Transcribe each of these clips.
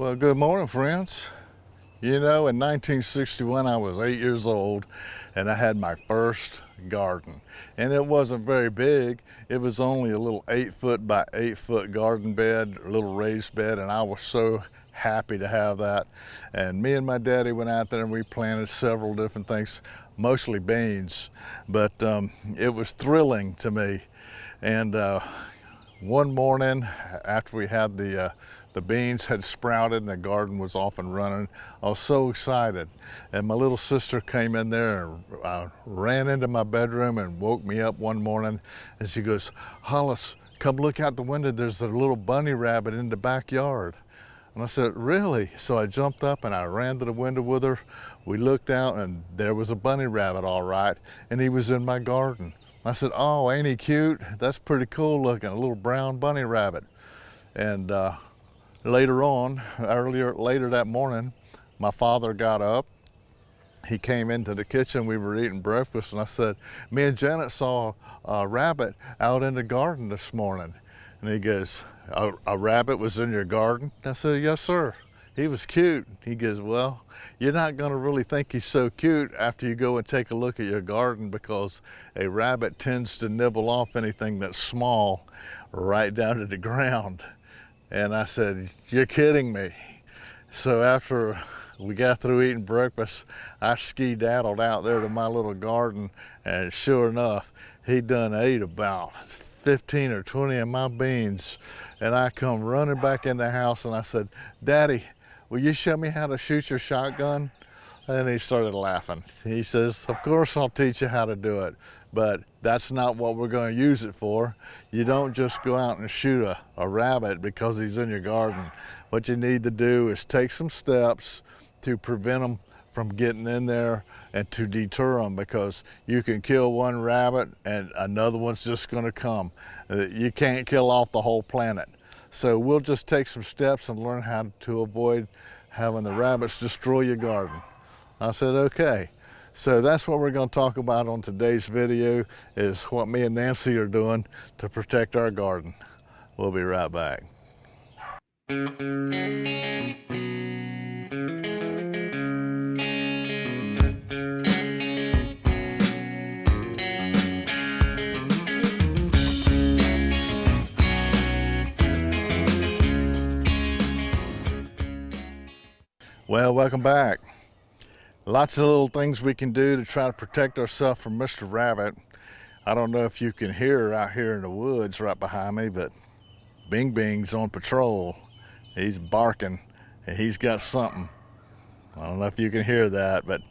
Well, good morning, friends. You know, in 1961, I was 8 years old and I had my first garden. And it wasn't very big. It was only a little 8-foot by 8-foot garden bed, a little raised bed, and I was so happy to have that. And me and my daddy went out there and we planted several different things, mostly beans, but it was thrilling to me. And one morning after we had the beans had sprouted and the garden was off and running, I was so excited. And my little sister came in there and ran into my bedroom and woke me up one morning. And she goes, "Hollis, come look out the window. There's a little bunny rabbit in the backyard." And I said, "Really?" So I jumped up and I ran to the window with her. We looked out and there was a bunny rabbit, all right. And he was in my garden. I said, "Oh, ain't he cute? That's pretty cool looking, a little brown bunny rabbit." And later that morning, my father got up. He came into the kitchen. We were eating breakfast, and I said, "Me and Janet saw a rabbit out in the garden this morning." And he goes, a rabbit was in your garden?" I said, "Yes, sir. He was cute." He goes, "Well, you're not going to really think he's so cute after you go and take a look at your garden, because a rabbit tends to nibble off anything that's small right down to the ground." And I said, "You're kidding me." So after we got through eating breakfast, I skedaddled out there to my little garden, and sure enough, he done ate about 15 or 20 of my beans. And I come running back in the house and I said, "Daddy, will you show me how to shoot your shotgun?" And he started laughing. He says, "Of course I'll teach you how to do it, but that's not what we're going to use it for. You don't just go out and shoot a rabbit because he's in your garden. What you need to do is take some steps to prevent them from getting in there and to deter them, because you can kill one rabbit and another one's just going to come. You can't kill off the whole planet. So we'll just take some steps and learn how to avoid having the rabbits destroy your garden." I said, "Okay." So that's what we're going to talk about on today's video, is what me and Nancy are doing to protect our garden. We'll be right back. Well, welcome back. Lots of little things we can do to try to protect ourselves from Mr. Rabbit. I don't know if you can hear her out here in the woods right behind me, but Bing Bing's on patrol. He's barking and he's got something. I don't know if you can hear that, but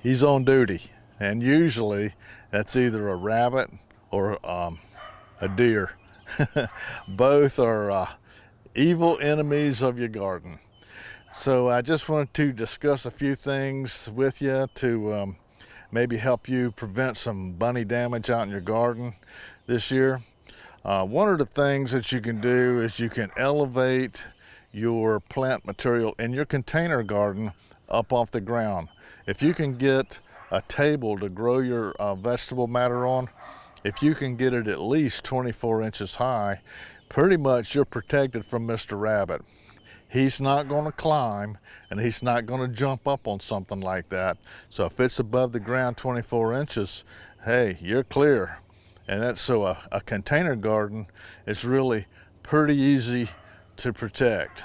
he's on duty. And usually that's either a rabbit or a deer. Both are evil enemies of your garden. So I just wanted to discuss a few things with you to maybe help you prevent some bunny damage out in your garden this year. One of the things that you can do is you can elevate your plant material in your container garden up off the ground. If you can get a table to grow your vegetable matter on, if you can get it at least 24 inches high, pretty much you're protected from Mr. Rabbit. He's not going to climb and he's not going to jump up on something like that. So if it's above the ground 24 inches, hey, you're clear. And that's so a container garden is really pretty easy to protect.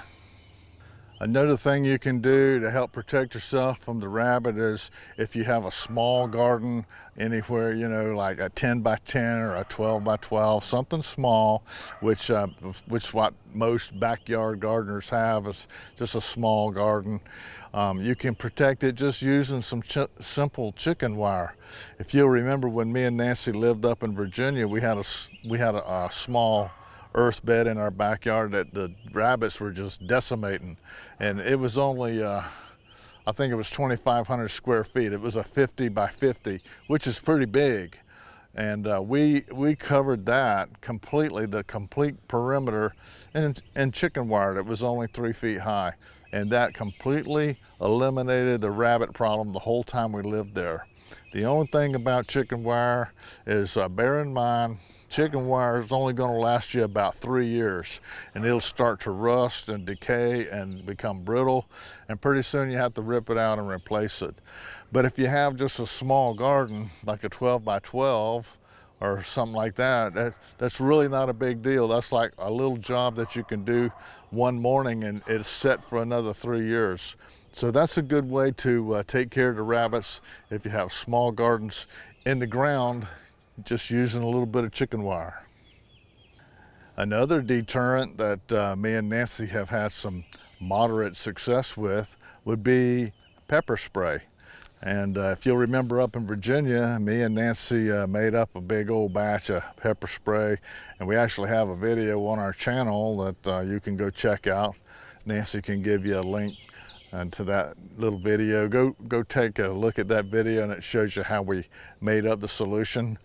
Another thing you can do to help protect yourself from the rabbit is if you have a small garden anywhere, you know, like a 10 by 10 or a 12 by 12, something small, which what most backyard gardeners have is just a small garden. You can protect it just using some simple chicken wire. If you'll remember, when me and Nancy lived up in Virginia, we had a small earth bed in our backyard that the rabbits were just decimating, and it was only I think it was 2,500 square feet. It was a 50 by 50, which is pretty big, and we covered that completely, the complete perimeter, in chicken wire that was only 3 feet high, and that completely eliminated the rabbit problem the whole time we lived there. The only thing about chicken wire is bear in mind, chicken wire is only going to last you about 3 years, and it'll start to rust and decay and become brittle, and pretty soon you have to rip it out and replace it. But if you have just a small garden, like a 12 by 12 or something like that, that's really not a big deal. That's like a little job that you can do one morning and it's set for another 3 years. So that's a good way to take care of the rabbits if you have small gardens in the ground, just using a little bit of chicken wire. Another deterrent that me and Nancy have had some moderate success with would be pepper spray. And if you'll remember, up in Virginia, me and Nancy made up a big old batch of pepper spray, and we actually have a video on our channel that you can go check out. Nancy can give you a link to that little video. Go take a look at that video, and it shows you how we made up the solution.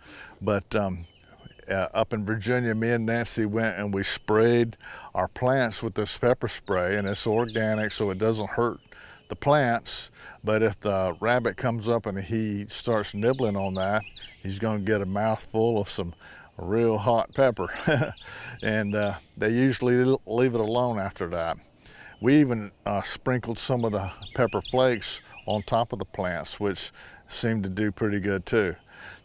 But up in Virginia, me and Nancy went and we sprayed our plants with this pepper spray, and it's organic, so it doesn't hurt the plants. But if the rabbit comes up and he starts nibbling on that, he's going to get a mouthful of some real hot pepper. And they usually leave it alone after that. We even sprinkled some of the pepper flakes on top of the plants, which seemed to do pretty good too.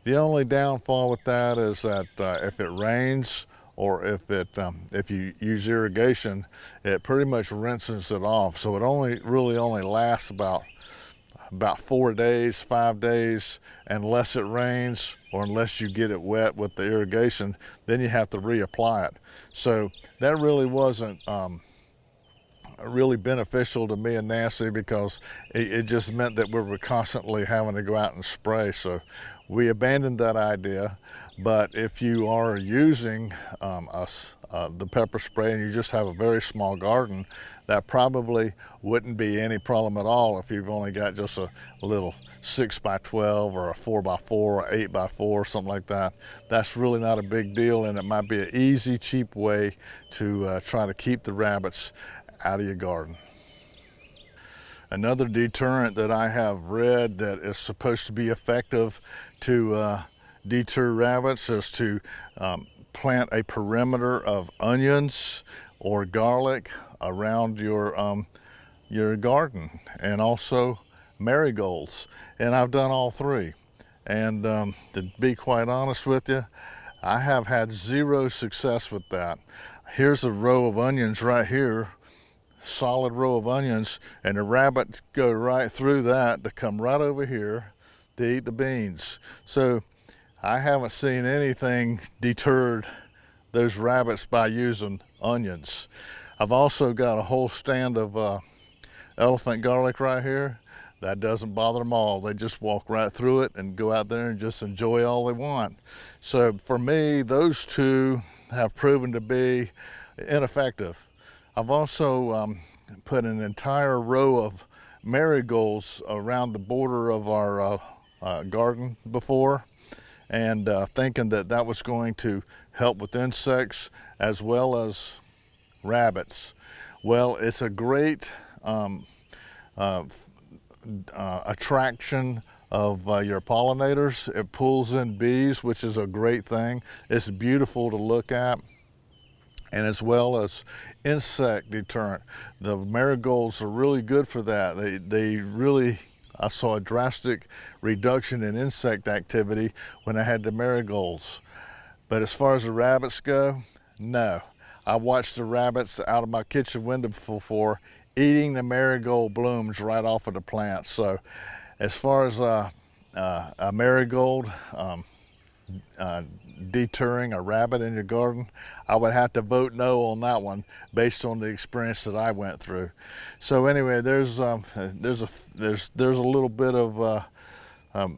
The only downfall with that is that if it rains, or if you use irrigation, it pretty much rinses it off. So it really only lasts about 4 days, 5 days, unless it rains or unless you get it wet with the irrigation, then you have to reapply it. So that really wasn't really beneficial to me and Nancy, because it just meant that we were constantly having to go out and spray. So we abandoned that idea. But if you are using the pepper spray and you just have a very small garden, that probably wouldn't be any problem at all if you've only got just a little 6 by 12 or a 4 by 4 or 8 by 4, something like that. That's really not a big deal, and it might be an easy, cheap way to try to keep the rabbits out of your garden. Another deterrent that I have read that is supposed to be effective to deter rabbits is to plant a perimeter of onions or garlic around your garden, and also marigolds. And I've done all three, and to be quite honest with you, I have had zero success with that. Here's a row of onions right here, solid row of onions, and the rabbit go right through that to come right over here to eat the beans. So I haven't seen anything deterred those rabbits by using onions. I've also got a whole stand of elephant garlic right here. That doesn't bother them all. They just walk right through it and go out there and just enjoy all they want. So for me, those two have proven to be ineffective. I've also put an entire row of marigolds around the border of our garden before, and thinking that that was going to help with insects as well as rabbits. Well, it's a great attraction of your pollinators. It pulls in bees, which is a great thing. It's beautiful to look at, and as well as insect deterrent. The marigolds are really good for that. They really, I saw a drastic reduction in insect activity when I had the marigolds. But as far as the rabbits go, no. I watched the rabbits out of my kitchen window before eating the marigold blooms right off of the plants. So as far as a marigold deterring a rabbit in your garden, I would have to vote no on that one based on the experience that I went through. So anyway, there's a little bit of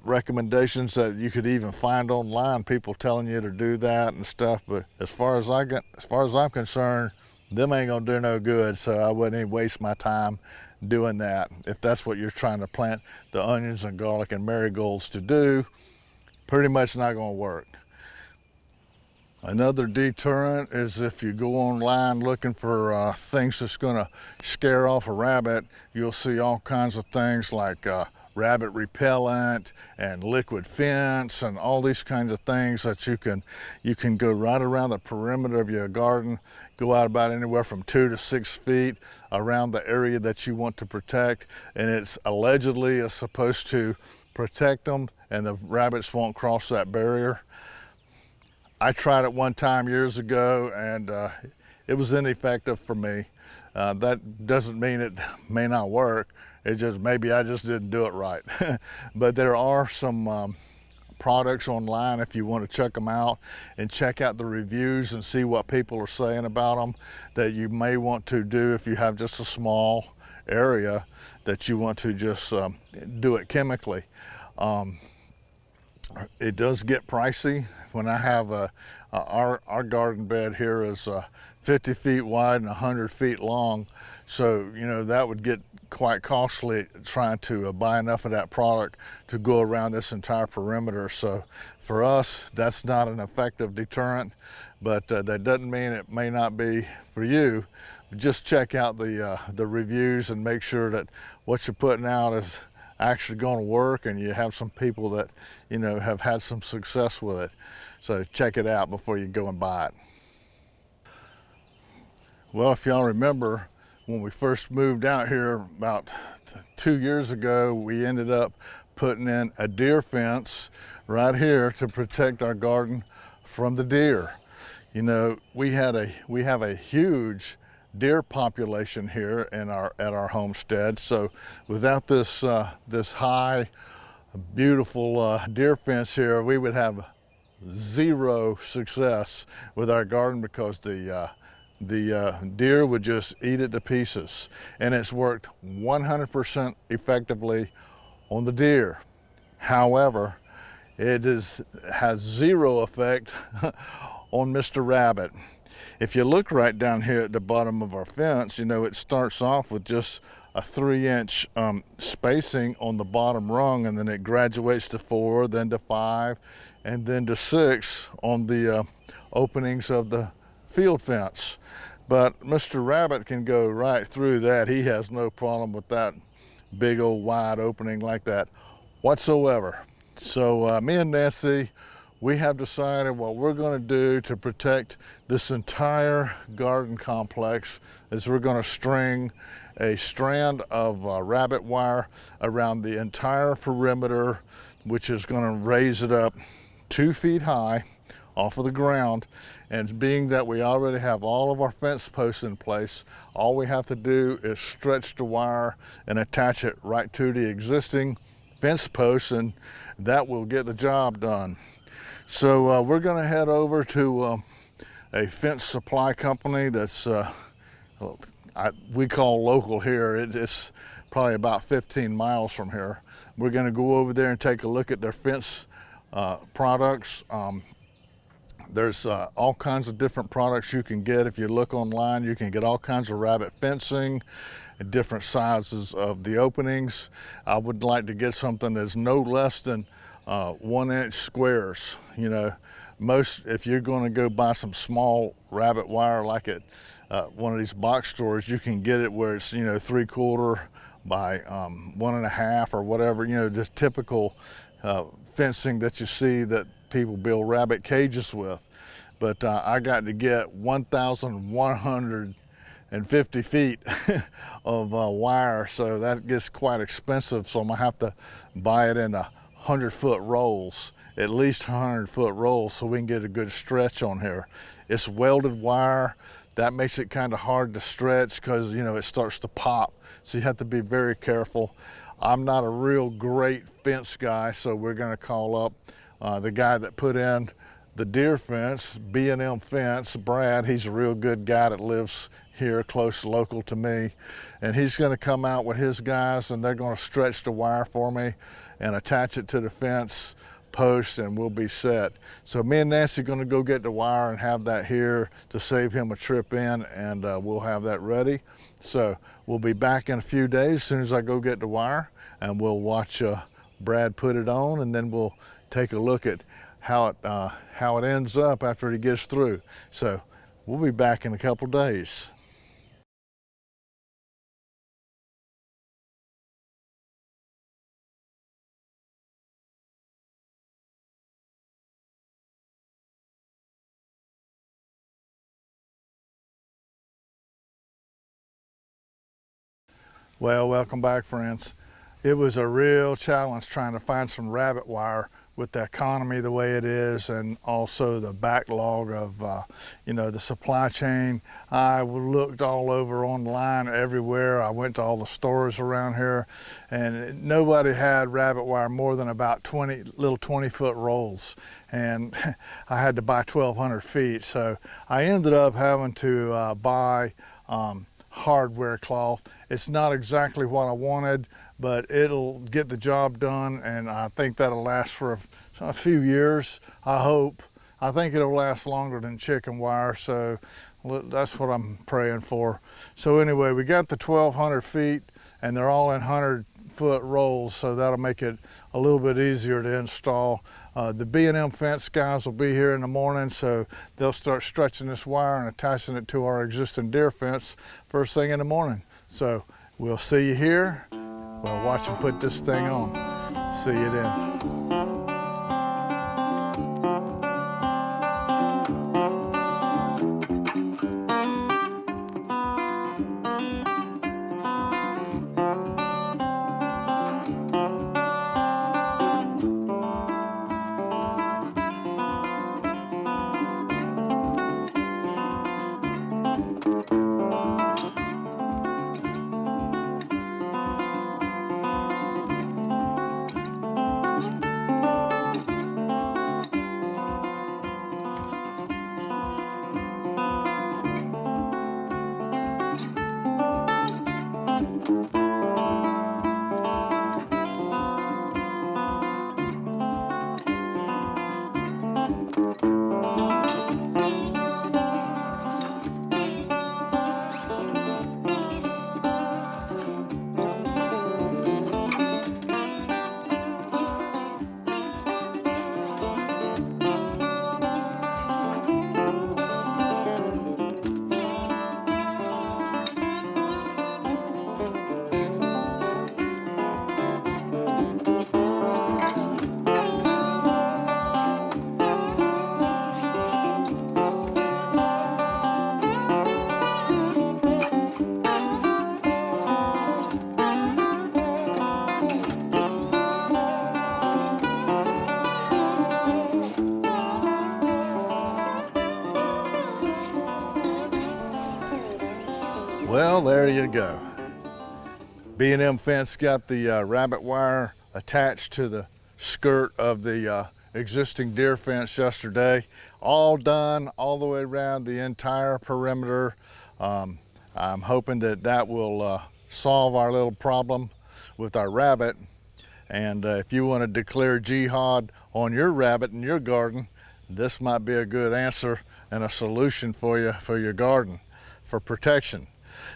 recommendations that you could even find online, people telling you to do that and stuff. But as far as I'm concerned, them ain't gonna do no good. So I wouldn't even waste my time doing that. If that's what you're trying to plant the onions and garlic and marigolds to do, pretty much not gonna work. Another deterrent is if you go online looking for things that's gonna scare off a rabbit, you'll see all kinds of things like rabbit repellent and liquid fence and all these kinds of things that you can go right around the perimeter of your garden, go out about anywhere from 2 to 6 feet around the area that you want to protect, and it's allegedly is supposed to protect them and the rabbits won't cross that barrier. I tried it one time years ago and it was ineffective for me. That doesn't mean it may not work. It just, maybe I just didn't do it right. But there are some products online if you want to check them out and check out the reviews and see what people are saying about them that you may want to do if you have just a small area that you want to just do it chemically. It does get pricey. When I have our garden bed here is 50 feet wide and 100 feet long, so you know that would get quite costly trying to buy enough of that product to go around this entire perimeter. So for us, that's not an effective deterrent, but that doesn't mean it may not be for you. Just check out the reviews and make sure that what you're putting out is actually going to work, and you have some people that you know have had some success with it. So check it out before you go and buy it. Well, if y'all remember, when we first moved out here about 2 years ago, we ended up putting in a deer fence right here to protect our garden from the deer. You know, we have a huge deer population here in at our homestead. So without this this high, beautiful deer fence here, we would have zero success with our garden because the deer would just eat it to pieces. And it's worked 100% effectively on the deer. However, it has zero effect on Mr. Rabbit. If you look right down here at the bottom of our fence, you know, it starts off with just a 3-inch spacing on the bottom rung, and then it graduates to 4, then to 5, and then to 6 on the openings of the field fence. But Mr. Rabbit can go right through that. He has no problem with that big old wide opening like that whatsoever. So me and Nancy, we have decided what we're going to do to protect this entire garden complex is we're going to string a strand of rabbit wire around the entire perimeter, which is going to raise it up 2 feet high off of the ground. And being that we already have all of our fence posts in place, all we have to do is stretch the wire and attach it right to the existing fence posts, and that will get the job done. So we're going to head over to a fence supply company that's we call local here. It's probably about 15 miles from here. We're going to go over there and take a look at their fence products. There's all kinds of different products you can get. If you look online, you can get all kinds of rabbit fencing, different sizes of the openings. I would like to get something that's no less than 1-inch squares. You know, if you're going to go buy some small rabbit wire like at one of these box stores, you can get it where it's, you know, 3/4 by 1.5 or whatever, you know, just typical fencing that you see that people build rabbit cages with. But I got to get 1,150 feet of wire, so that gets quite expensive. So I'm gonna have to buy it in 100-foot rolls, at least 100-foot rolls, so we can get a good stretch on here. It's welded wire. That makes it kind of hard to stretch because, you know, it starts to pop. So you have to be very careful. I'm not a real great fence guy, so we're gonna call up the guy that put in the deer fence, B&M Fence, Brad. He's a real good guy that lives here close, local to me. And he's gonna come out with his guys, and they're gonna stretch the wire for me and attach it to the fence post, and we'll be set. So me and Nancy are gonna go get the wire and have that here to save him a trip in, and we'll have that ready. So we'll be back in a few days as soon as I go get the wire, and we'll watch Brad put it on, and then we'll take a look at how it ends up after he gets through. So we'll be back in a couple days. Well, welcome back, friends. It was a real challenge trying to find some rabbit wire with the economy the way it is, and also the backlog of the supply chain. I looked all over online, everywhere. I went to all the stores around here, and nobody had rabbit wire more than about 20 little 20-foot rolls, and I had to buy 1,200 feet. So I ended up having to buy hardware cloth. It's not exactly what I wanted, but it'll get the job done, and I think that'll last for a few years, I hope. I think it'll last longer than chicken wire, so that's what I'm praying for. So anyway, we got the 1,200 feet, and they're all in 100-foot rolls, so that'll make it a little bit easier to install. The B&M fence guys will be here in the morning, so they'll start stretching this wire and attaching it to our existing deer fence first thing in the morning. So we'll see you here. We'll watch them put this thing on. See you then. Well, there you go. B&M fence got the rabbit wire attached to the skirt of the existing deer fence yesterday. All done all the way around the entire perimeter. I'm hoping that will solve our little problem with our rabbit. And if you want to declare jihad on your rabbit in your garden, this might be a good answer and a solution for you for your garden for protection.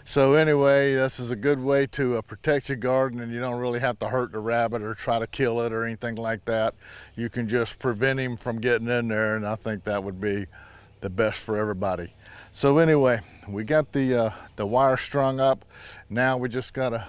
So anyway, this is a good way to protect your garden, and you don't really have to hurt the rabbit or try to kill it or anything like that. You can just prevent him from getting in there, and I think that would be the best for everybody. So anyway, we got the wire strung up. Now we just gotta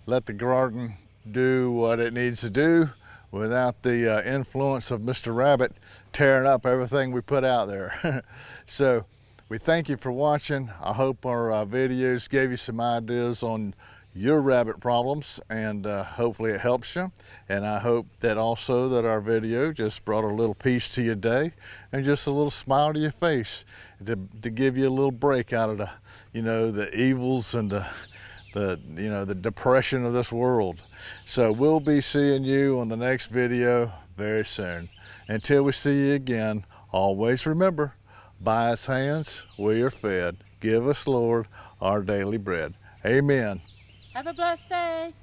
let the garden do what it needs to do without the influence of Mr. Rabbit tearing up everything we put out there. So we thank you for watching. I hope our videos gave you some ideas on your rabbit problems, and hopefully it helps you. And I hope that also that our video just brought a little peace to your day and just a little smile to your face to give you a little break out of the, the evils and the depression of this world. So we'll be seeing you on the next video very soon. Until we see you again, always remember, by his hands we are fed. Give us, Lord, our daily bread. Amen. Have a blessed day.